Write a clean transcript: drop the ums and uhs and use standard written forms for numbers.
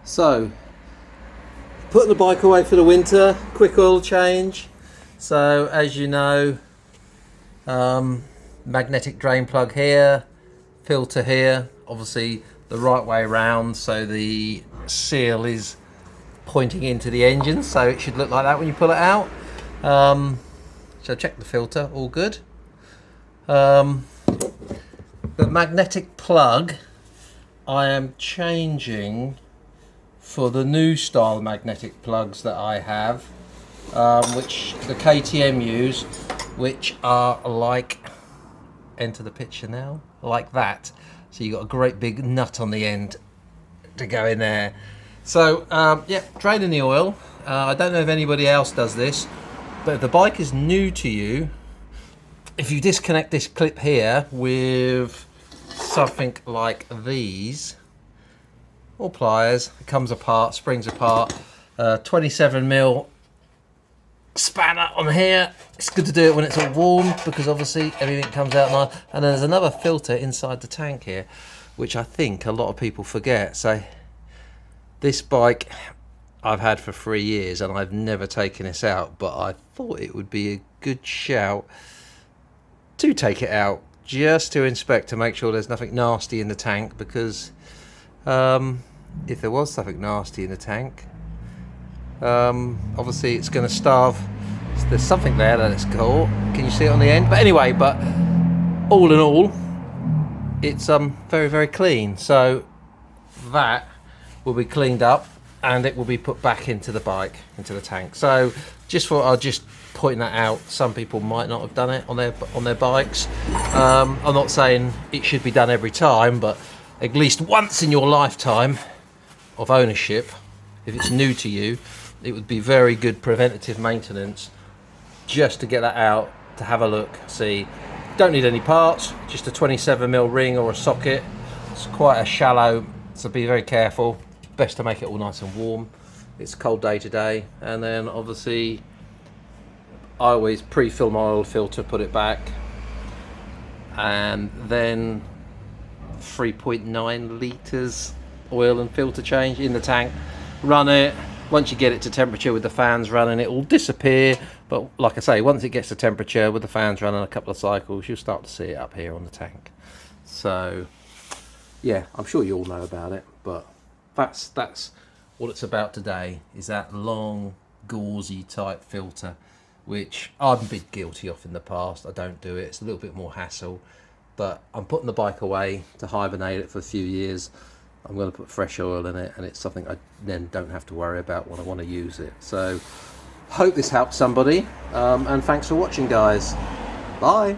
So, putting the bike away for the winter, quick oil change. So, as you know, magnetic drain plug here, filter here, obviously the right way around, so the seal is pointing into the engine, so it should look like that when you pull it out. So check the filter, all good. The magnetic plug I am changing for the new style magnetic plugs that I have, which the KTM use, which are like, enter the picture now, like that. So you've got a great big nut on the end to go in there. So yeah, draining the oil. I don't know if anybody else does this, but if the bike is new to you, if you disconnect this clip here with something like these, or pliers, it comes apart, springs apart. 27mm spanner on here. It's good to do it when it's all warm, because obviously everything comes out nice. And then there's another filter inside the tank here, which I think a lot of people forget. So this bike I've had for 3 years and I've never taken this out, but I thought it would be a good shout to take it out, just to inspect, to make sure there's nothing nasty in the tank, because if there was something nasty in the tank, obviously it's going to starve. There's something there that it's caught. Can you see it on the end? But anyway, but all in all, it's very, very clean. So that will be cleaned up and it will be put back into the bike, into the tank. So just thought I'll just point that out. Some people might not have done it on their bikes. I'm not saying it should be done every time, but at least once in your lifetime of ownership, if it's new to you, it would be very good preventative maintenance just to get that out, to have a look, see. Don't need any parts, just a 27mm ring or a socket. It's quite a shallow, so be very careful. Best to make it all nice and warm. It's a cold day today. And then obviously I always pre-fill my oil filter, put it back, and then 3.9 litres oil and filter change in the tank. Run it. Once you get it to temperature with the fans running, it will disappear. But like I say, once it gets to temperature with the fans running a couple of cycles, you'll start to see it up here on the tank. So yeah, I'm sure you all know about it, but that's what it's about today, is that long, gauzy type filter, which I've been guilty of in the past. I don't do it. It's a little bit more hassle, but I'm putting the bike away to hibernate it for a few years. I'm going to put fresh oil in it, and it's something I then don't have to worry about when I want to use it. So hope this helps somebody, and thanks for watching, guys. Bye.